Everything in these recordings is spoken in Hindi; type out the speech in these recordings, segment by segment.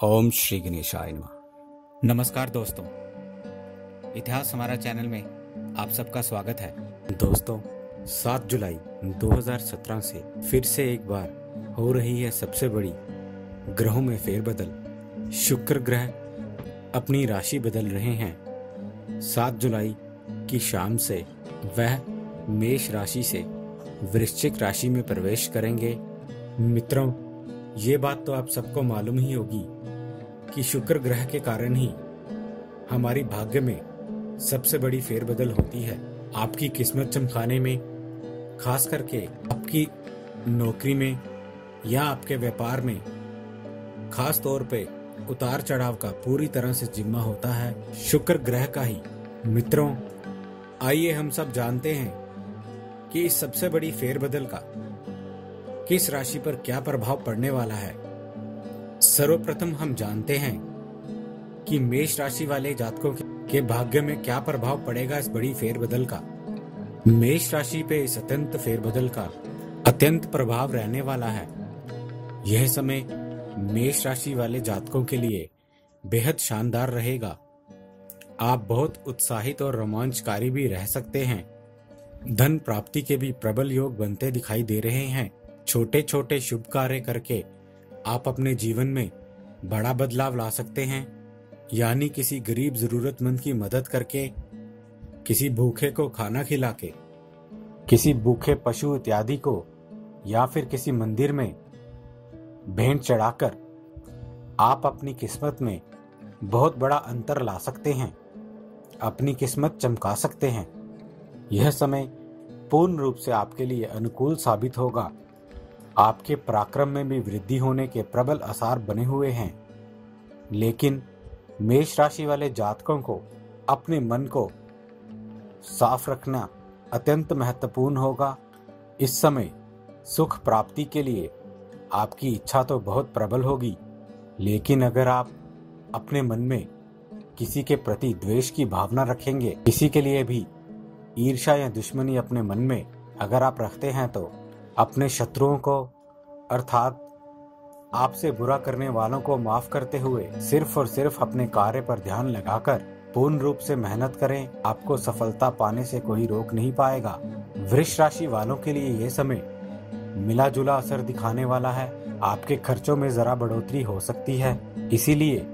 ओम श्री गणेशाय नमः। नमस्कार दोस्तों, इतिहास हमारा चैनल में आप सबका स्वागत है। दोस्तों, 7 जुलाई 2017 से फिर से एक बार हो रही है सबसे बड़ी ग्रहों में फेरबदल। शुक्र ग्रह अपनी राशि बदल रहे हैं। 7 जुलाई की शाम से वह मेष राशि से वृश्चिक राशि में प्रवेश करेंगे। मित्रों, ये बात तो आप सबको मालूम ही होगी कि शुक्र ग्रह के कारण ही हमारी भाग्य में सबसे बड़ी फेरबदल होती है। आपकी किस्मत चमकाने में, खास करके आपकी नौकरी में या आपके व्यापार में खास तौर पे उतार चढ़ाव का पूरी तरह से जिम्मा होता है शुक्र ग्रह का ही। मित्रों, आइए हम सब जानते हैं कि इस सबसे बड़ी फेरबदल का किस राशि पर क्या प्रभाव पड़ने वाला है। सर्वप्रथम हम जानते हैं कि मेष राशि वाले जातकों के भाग्य में क्या प्रभाव पड़ेगा इस बड़ी फेरबदल का। मेष राशि पे इस अत्यंत फेरबदल का अत्यंत प्रभाव रहने वाला है। यह समय मेष राशि वाले जातकों के लिए बेहद शानदार रहेगा। आप बहुत उत्साहित और रोमांचकारी भी रह सकते हैं। धन प्राप्ति के भी प्रबल योग बनते दिखाई दे रहे हैं। छोटे छोटे शुभ कार्य करके आप अपने जीवन में बड़ा बदलाव ला सकते हैं। यानी किसी गरीब जरूरतमंद की मदद करके, किसी भूखे को खाना खिला के, किसी भूखे पशु इत्यादि को, या फिर किसी मंदिर में भेंट चढ़ाकर आप अपनी किस्मत में बहुत बड़ा अंतर ला सकते हैं, अपनी किस्मत चमका सकते हैं। यह समय पूर्ण रूप से आपके लिए अनुकूल साबित होगा। आपके पराक्रम में भी वृद्धि होने के प्रबल आसार बने हुए हैं। लेकिन मेष राशि वाले जातकों को अपने मन को साफ रखना अत्यंत महत्वपूर्ण होगा। इस समय सुख प्राप्ति के लिए आपकी इच्छा तो बहुत प्रबल होगी, लेकिन अगर आप अपने मन में किसी के प्रति द्वेष की भावना रखेंगे, किसी के लिए भी ईर्ष्या या दुश्मनी अपने मन में अगर आप रखते हैं, तो अपने शत्रुओं को अर्थात आपसे बुरा करने वालों को माफ करते हुए सिर्फ और सिर्फ अपने कार्य पर ध्यान लगाकर पूर्ण रूप से मेहनत करें। आपको सफलता पाने से कोई रोक नहीं पाएगा। वृष राशि वालों के लिए यह समय मिला जुला असर दिखाने वाला है। आपके खर्चों में जरा बढ़ोतरी हो सकती है, इसीलिए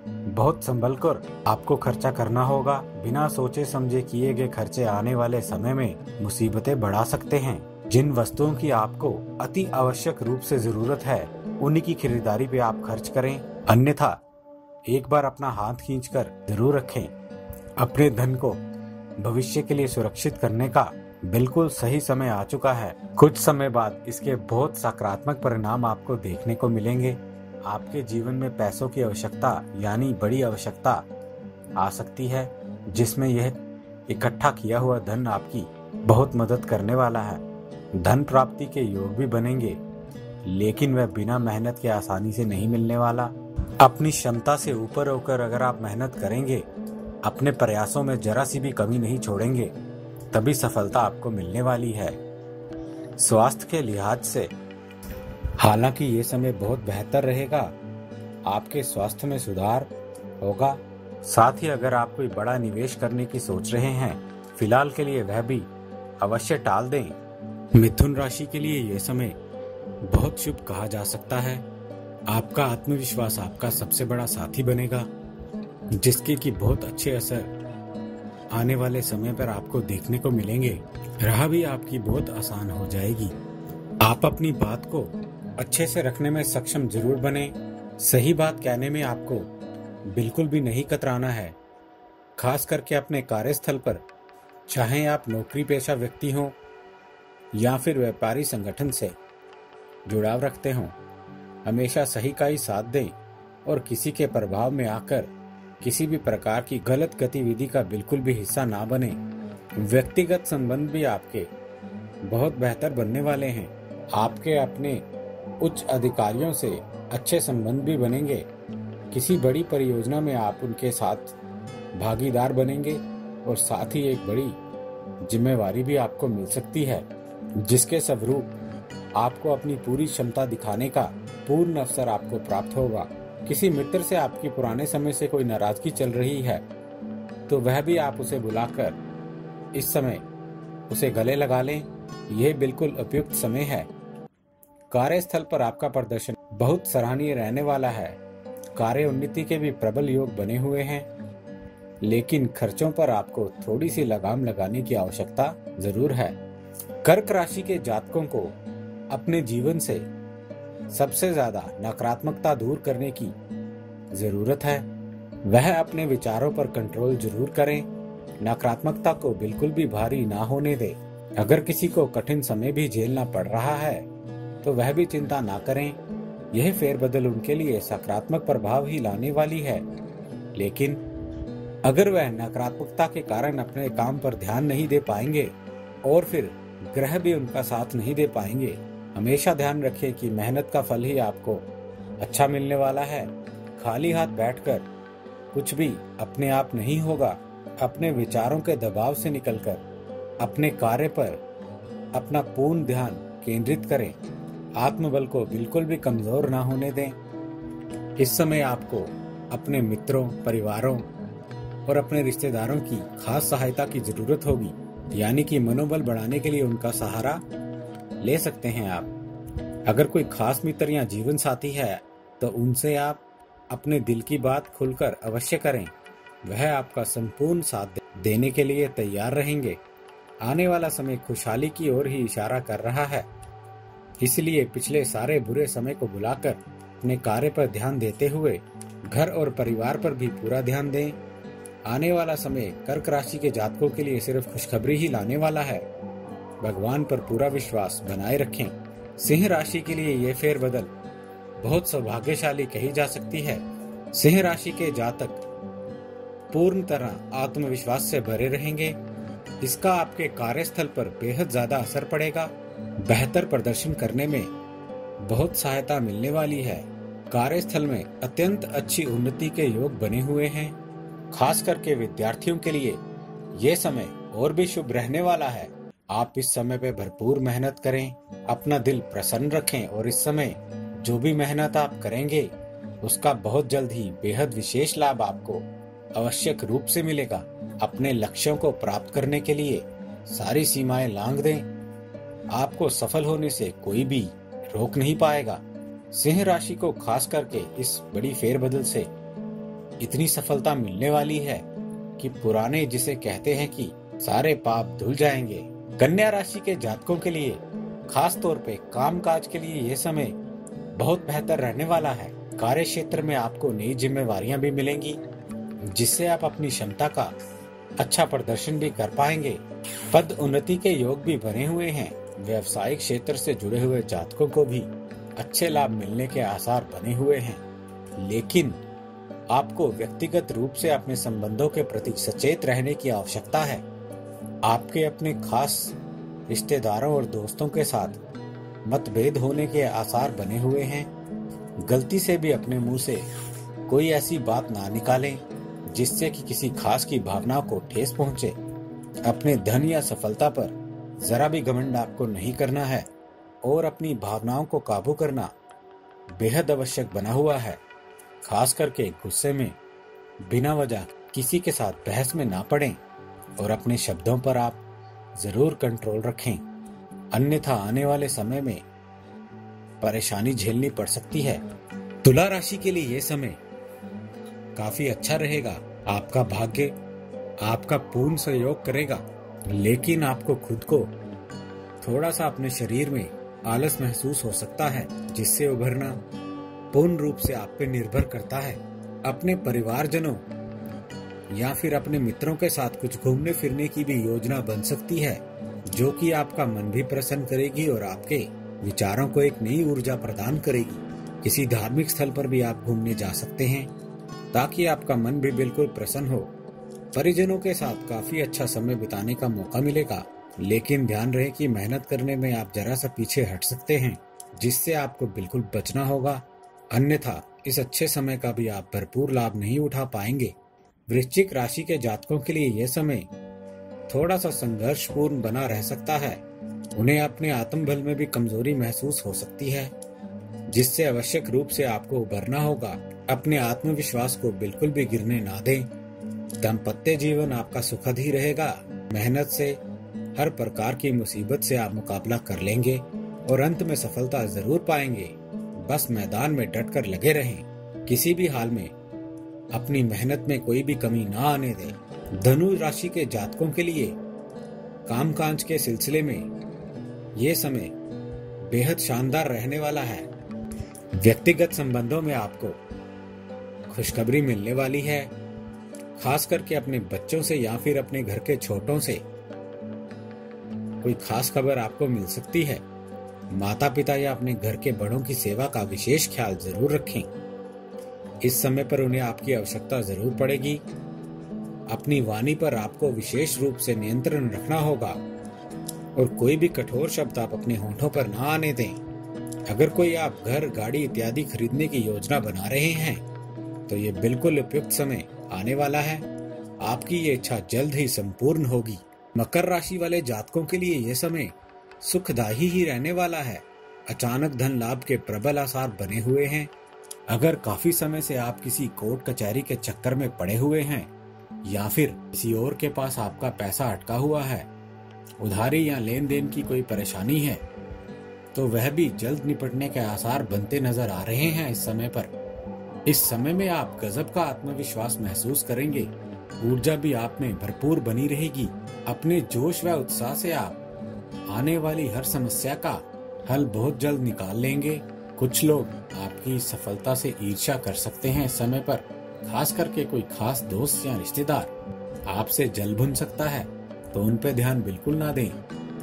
बहुत संभल कर आपको खर्चा करना होगा। बिना सोचे समझे किए गए खर्चे आने वाले समय में मुसीबतें बढ़ा सकते हैं। जिन वस्तुओं की आपको अति आवश्यक रूप से जरूरत है, उन्हीं की खरीदारी पे आप खर्च करें, अन्यथा एक बार अपना हाथ खींचकर जरूर रखें। अपने धन को भविष्य के लिए सुरक्षित करने का बिल्कुल सही समय आ चुका है। कुछ समय बाद इसके बहुत सकारात्मक परिणाम आपको देखने को मिलेंगे। आपके जीवन में पैसों की आवश्यकता यानी बड़ी आवश्यकता आ सकती है, जिसमें यह इकट्ठा किया हुआ धन आपकी बहुत मदद करने वाला है। धन प्राप्ति के योग भी बनेंगे, लेकिन वह बिना मेहनत के आसानी से नहीं मिलने वाला। अपनी क्षमता से ऊपर होकर अगर आप मेहनत करेंगे, अपने प्रयासों में जरा सी भी कमी नहीं छोड़ेंगे, तभी सफलता आपको मिलने वाली है। स्वास्थ्य के लिहाज से हालांकि ये समय बहुत बेहतर रहेगा, आपके स्वास्थ्य में सुधार होगा। साथ ही अगर आप कोई बड़ा निवेश करने की सोच रहे हैं, फिलहाल के लिए वह भी अवश्य टाल दें। मिथुन राशि के लिए यह समय बहुत शुभ कहा जा सकता है। आपका आत्मविश्वास आपका सबसे बड़ा साथी बनेगा, जिसके की बहुत अच्छे असर आने वाले समय पर आपको देखने को मिलेंगे। राह भी आपकी बहुत आसान हो जाएगी। आप अपनी बात को अच्छे से रखने में सक्षम जरूर बने। सही बात कहने में आपको बिल्कुल भी नहीं कतराना है। खास करके अपने कार्यस्थल पर, चाहे आप नौकरी पेशा व्यक्ति हों या फिर व्यापारी संगठन से जुड़ाव रखते हों, हमेशा सही का ही साथ दें और किसी के प्रभाव में आकर किसी भी प्रकार की गलत गतिविधि का बिल्कुल भी हिस्सा ना बने। व्यक्तिगत संबंध भी आपके बहुत बेहतर बनने वाले हैं। आपके अपने उच्च अधिकारियों से अच्छे संबंध भी बनेंगे। किसी बड़ी परियोजना में आप उनके साथ भागीदार बनेंगे और साथ ही एक बड़ी जिम्मेवारी भी आपको मिल सकती है, जिसके स्वरूप आपको अपनी पूरी क्षमता दिखाने का पूर्ण अवसर आपको प्राप्त होगा। किसी मित्र से आपकी पुराने समय से कोई नाराजगी चल रही है तो वह भी आप उसे बुलाकर इस समय उसे गले लगा लें। यह बिल्कुल उपयुक्त समय है। कार्यस्थल पर आपका प्रदर्शन बहुत सराहनीय रहने वाला है। कार्य उन्नति के भी प्रबल योग बने हुए हैं, लेकिन खर्चों पर आपको थोड़ी सी लगाम लगाने की आवश्यकता जरूर है। कर्क राशि के जातकों को अपने जीवन से सबसे ज्यादा नकारात्मकता दूर करने की जरूरत है। वह अपने विचारों पर कंट्रोल जरूर करें। नकारात्मकता को बिल्कुल भी भारी ना होने दे। अगर किसी को कठिन समय भी झेलना पड़ रहा है तो वह भी चिंता ना करें। यह फेरबदल उनके लिए सकारात्मक प्रभाव ही लाने वाली है, लेकिन अगर वह नकारात्मकता के कारण अपने काम पर ध्यान नहीं दे पाएंगे और फिर ग्रह भी उनका साथ नहीं दे पाएंगे। हमेशा ध्यान रखें कि मेहनत का फल ही आपको अच्छा मिलने वाला है। खाली हाथ बैठकर कुछ भी अपने आप नहीं होगा। अपने विचारों के दबाव से निकलकर अपने कार्य पर अपना पूर्ण ध्यान केंद्रित करें। आत्मबल को बिल्कुल भी कमजोर ना होने दें। इस समय आपको अपने मित्रों, परिवारों और अपने रिश्तेदारों की खास सहायता की जरूरत होगी, यानी कि मनोबल बढ़ाने के लिए उनका सहारा ले सकते हैं आप। अगर कोई खास मित्र या जीवन साथी है तो उनसे आप अपने दिल की बात खुलकर अवश्य करें। वह आपका संपूर्ण साथ देने के लिए तैयार रहेंगे। आने वाला समय खुशहाली की ओर ही इशारा कर रहा है, इसलिए पिछले सारे बुरे समय को बुलाकर अपने कार्य पर ध्यान देते हुए घर और परिवार पर भी पूरा ध्यान दें। आने वाला समय कर्क राशि के जातकों के लिए सिर्फ खुशखबरी ही लाने वाला है। भगवान पर पूरा विश्वास बनाए रखें। सिंह राशि के लिए यह फेरबदल बहुत सौभाग्यशाली कही जा सकती है। सिंह राशि के जातक पूर्ण तरह आत्मविश्वास से भरे रहेंगे। इसका आपके कार्यस्थल पर बेहद ज्यादा असर पड़ेगा। बेहतर प्रदर्शन करने में बहुत सहायता मिलने वाली है। कार्यस्थल में अत्यंत अच्छी उन्नति के योग बने हुए हैं। खास करके विद्यार्थियों के लिए यह समय और भी शुभ रहने वाला है। आप इस समय पे भरपूर मेहनत करें, अपना दिल प्रसन्न रखें और इस समय जो भी मेहनत आप करेंगे उसका बहुत जल्द ही बेहद विशेष लाभ आपको आवश्यक रूप से मिलेगा। अपने लक्ष्यों को प्राप्त करने के लिए सारी सीमाएं लांघ दें। आपको सफल होने से कोई भी रोक नहीं पाएगा। सिंह राशि को खास करके इस बड़ी फेरबदल से इतनी सफलता मिलने वाली है कि पुराने जिसे कहते हैं कि सारे पाप धुल जाएंगे। कन्या राशि के जातकों के लिए खास तौर पे कामकाज के लिए यह समय बहुत बेहतर रहने वाला है। कार्य क्षेत्र में आपको नई जिम्मेवारियां भी मिलेंगी, जिससे आप अपनी क्षमता का अच्छा प्रदर्शन भी कर पाएंगे। पद उन्नति के योग भी बने हुए हैं। व्यवसायिक क्षेत्र से जुड़े हुए जातकों को भी अच्छे लाभ मिलने के आसार बने हुए हैं, लेकिन आपको व्यक्तिगत रूप से अपने संबंधों के प्रति सचेत रहने की आवश्यकता है। आपके अपने खास रिश्तेदारों और दोस्तों के साथ मतभेद होने के आसार बने हुए हैं। गलती से भी अपने मुंह से कोई ऐसी बात ना निकालें जिससे कि किसी खास की भावना को ठेस पहुंचे। अपने धन या सफलता पर जरा भी घमंड आपको नहीं करना है और अपनी भावनाओं को काबू करना बेहद आवश्यक बना हुआ है। खास करके गुस्से में बिना वजह किसी के साथ बहस में ना पड़ें और अपने शब्दों पर आप जरूर कंट्रोल रखें, अन्यथा आने वाले समय में परेशानी झेलनी पड़ सकती है। तुला राशि के लिए यह समय काफी अच्छा रहेगा। आपका भाग्य आपका पूर्ण सहयोग करेगा, लेकिन आपको खुद को थोड़ा सा अपने शरीर में आलस महसूस हो सकता है, जिससे उभरना पूर्ण रूप से आप पे निर्भर करता है। अपने परिवारजनों या फिर अपने मित्रों के साथ कुछ घूमने फिरने की भी योजना बन सकती है, जो कि आपका मन भी प्रसन्न करेगी और आपके विचारों को एक नई ऊर्जा प्रदान करेगी। किसी धार्मिक स्थल पर भी आप घूमने जा सकते हैं ताकि आपका मन भी बिल्कुल प्रसन्न हो। परिजनों के साथ काफी अच्छा समय बिताने का मौका मिलेगा, लेकिन ध्यान रहे कि मेहनत करने में आप जरा सा पीछे हट सकते हैं, जिससे आपको बिल्कुल बचना होगा, अन्यथा इस अच्छे समय का भी आप भरपूर लाभ नहीं उठा पाएंगे। वृश्चिक राशि के जातकों के लिए यह समय थोड़ा सा संघर्षपूर्ण बना रह सकता है। उन्हें अपने आत्मबल में भी कमजोरी महसूस हो सकती है, जिससे आवश्यक रूप से आपको उभरना होगा। अपने आत्मविश्वास को बिल्कुल भी गिरने ना दें। दाम्पत्य जीवन आपका सुखद ही रहेगा। मेहनत से हर प्रकार की मुसीबत से आप मुकाबला कर लेंगे और अंत में सफलता जरूर पाएंगे। बस मैदान में डट कर लगे रहें। किसी भी हाल में अपनी मेहनत में कोई भी कमी ना आने दें। धनु राशि के जातकों के लिए कामकाज के सिलसिले में ये समय बेहद शानदार रहने वाला है। व्यक्तिगत संबंधों में आपको खुशखबरी मिलने वाली है। खास करके अपने बच्चों से या फिर अपने घर के छोटों से कोई खास खबर आपको मिल सकती है। माता पिता या अपने घर के बड़ों की सेवा का विशेष ख्याल जरूर रखें। इस समय पर उन्हें आपकी आवश्यकता जरूर पड़ेगी। अपनी वाणी पर आपको विशेष रूप से नियंत्रण रखना होगा और कोई भी कठोर शब्द आप अपने होठों पर ना आने दें। अगर कोई आप घर, गाड़ी इत्यादि खरीदने की योजना बना रहे हैं तो ये बिल्कुल उपयुक्त समय आने वाला है। आपकी ये इच्छा जल्द ही संपूर्ण होगी। मकर राशि वाले जातकों के लिए यह समय सुखदायी ही रहने वाला है। अचानक धन लाभ के प्रबल आसार बने हुए हैं। अगर काफी समय से आप किसी कोर्ट कचहरी के चक्कर में पड़े हुए हैं या फिर किसी और के पास आपका पैसा अटका हुआ है, उधारी या लेन देन की कोई परेशानी है, तो वह भी जल्द निपटने के आसार बनते नजर आ रहे हैं। इस समय में आप गजब का आत्मविश्वास महसूस करेंगे। ऊर्जा भी आप में भरपूर बनी रहेगी। अपने जोश व उत्साह से आप आने वाली हर समस्या का हल बहुत जल्द निकाल लेंगे। कुछ लोग आपकी सफलता से ईर्ष्या कर सकते हैं। इस समय पर खास करके कोई खास दोस्त या रिश्तेदार आपसे जल भुन सकता है, तो उन पे ध्यान बिल्कुल ना दें।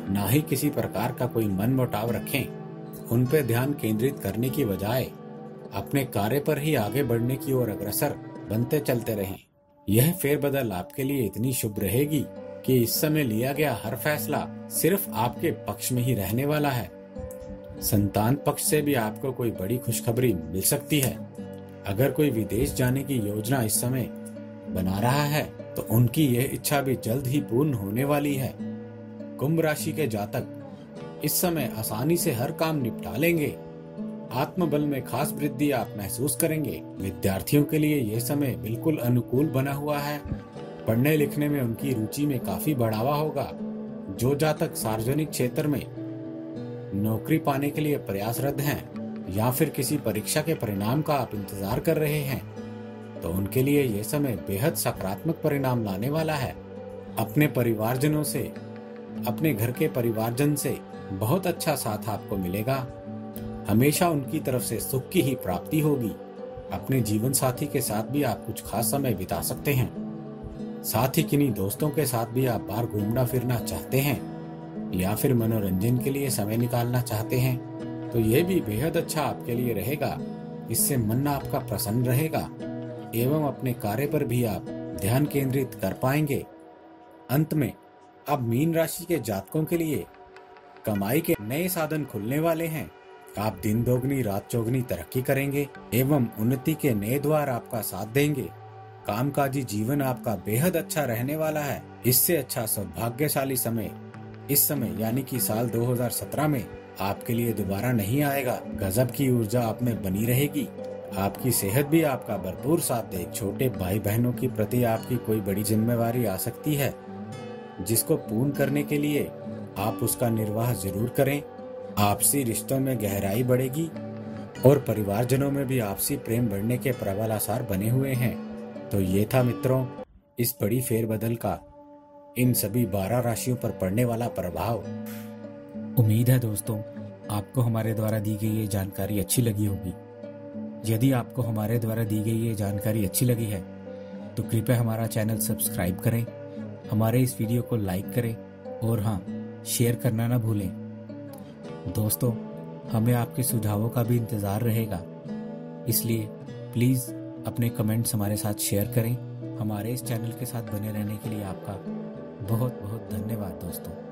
ना ही किसी प्रकार का कोई मनमुटाव रखें। उन पे ध्यान केंद्रित करने की बजाय अपने कार्य पर ही आगे बढ़ने की ओर अग्रसर बनते चलते रहें। यह फेरबदल आपके लिए इतनी शुभ रहेगी कि इस समय लिया गया हर फैसला सिर्फ आपके पक्ष में ही रहने वाला है। संतान पक्ष से भी आपको कोई बड़ी खुशखबरी मिल सकती है। अगर कोई विदेश जाने की योजना इस समय बना रहा है तो उनकी यह इच्छा भी जल्द ही पूर्ण होने वाली है। कुंभ राशि के जातक इस समय आसानी से हर काम निपटा लेंगे। आत्मबल में खास वृद्धि आप महसूस करेंगे। विद्यार्थियों के लिए यह समय बिल्कुल अनुकूल बना हुआ है। पढ़ने लिखने में उनकी रुचि में काफी बढ़ावा होगा। जो जातक सार्वजनिक क्षेत्र में नौकरी पाने के लिए प्रयासरत हैं या फिर किसी परीक्षा के परिणाम का आप इंतजार कर रहे हैं, तो उनके लिए यह समय बेहद सकारात्मक परिणाम लाने वाला है। अपने परिवारजनों से, अपने घर के परिवारजन से बहुत अच्छा साथ आपको मिलेगा। हमेशा उनकी तरफ से सुख की ही प्राप्ति होगी। अपने जीवन साथी के साथ भी आप कुछ खास समय बिता सकते हैं। साथ ही किन्हीं दोस्तों के साथ भी आप बाहर घूमना फिरना चाहते हैं या फिर मनोरंजन के लिए समय निकालना चाहते हैं, तो यह भी बेहद अच्छा आपके लिए रहेगा। इससे मन आपका प्रसन्न रहेगा एवं अपने कार्य पर भी आप ध्यान केंद्रित कर पाएंगे। अंत में अब मीन राशि के जातकों के लिए कमाई के नए साधन खुलने वाले हैं। आप दिन दोगुनी रात चौगुनी तरक्की करेंगे एवं उन्नति के नए द्वार आपका साथ देंगे। कामकाजी जीवन आपका बेहद अच्छा रहने वाला है। इससे अच्छा सौभाग्यशाली समय इस समय यानी कि साल 2017 में आपके लिए दोबारा नहीं आएगा। गजब की ऊर्जा आप में बनी रहेगी। आपकी सेहत भी आपका भरपूर साथ दे। छोटे भाई बहनों के प्रति आपकी कोई बड़ी जिम्मेवारी आ सकती है, जिसको पूर्ण करने के लिए आप उसका निर्वाह जरूर करें। आपसी रिश्तों में गहराई बढ़ेगी और परिवारजनों में भी आपसी प्रेम बढ़ने के प्रबल आसार बने हुए हैं। तो ये था मित्रों इस बड़ी फेरबदल का इन सभी 12 राशियों पर पड़ने वाला प्रभाव। उम्मीद है दोस्तों आपको हमारे द्वारा दी गई ये जानकारी अच्छी लगी होगी। यदि आपको हमारे द्वारा दी गई ये जानकारी अच्छी लगी है तो कृपया हमारा चैनल सब्सक्राइब करें, हमारे इस वीडियो को लाइक करें और हाँ, शेयर करना ना भूलें। दोस्तों हमें आपके सुझावों का भी इंतज़ार रहेगा, इसलिए प्लीज़ अपने कमेंट्स हमारे साथ शेयर करें। हमारे इस चैनल के साथ बने रहने के लिए आपका बहुत बहुत धन्यवाद दोस्तों।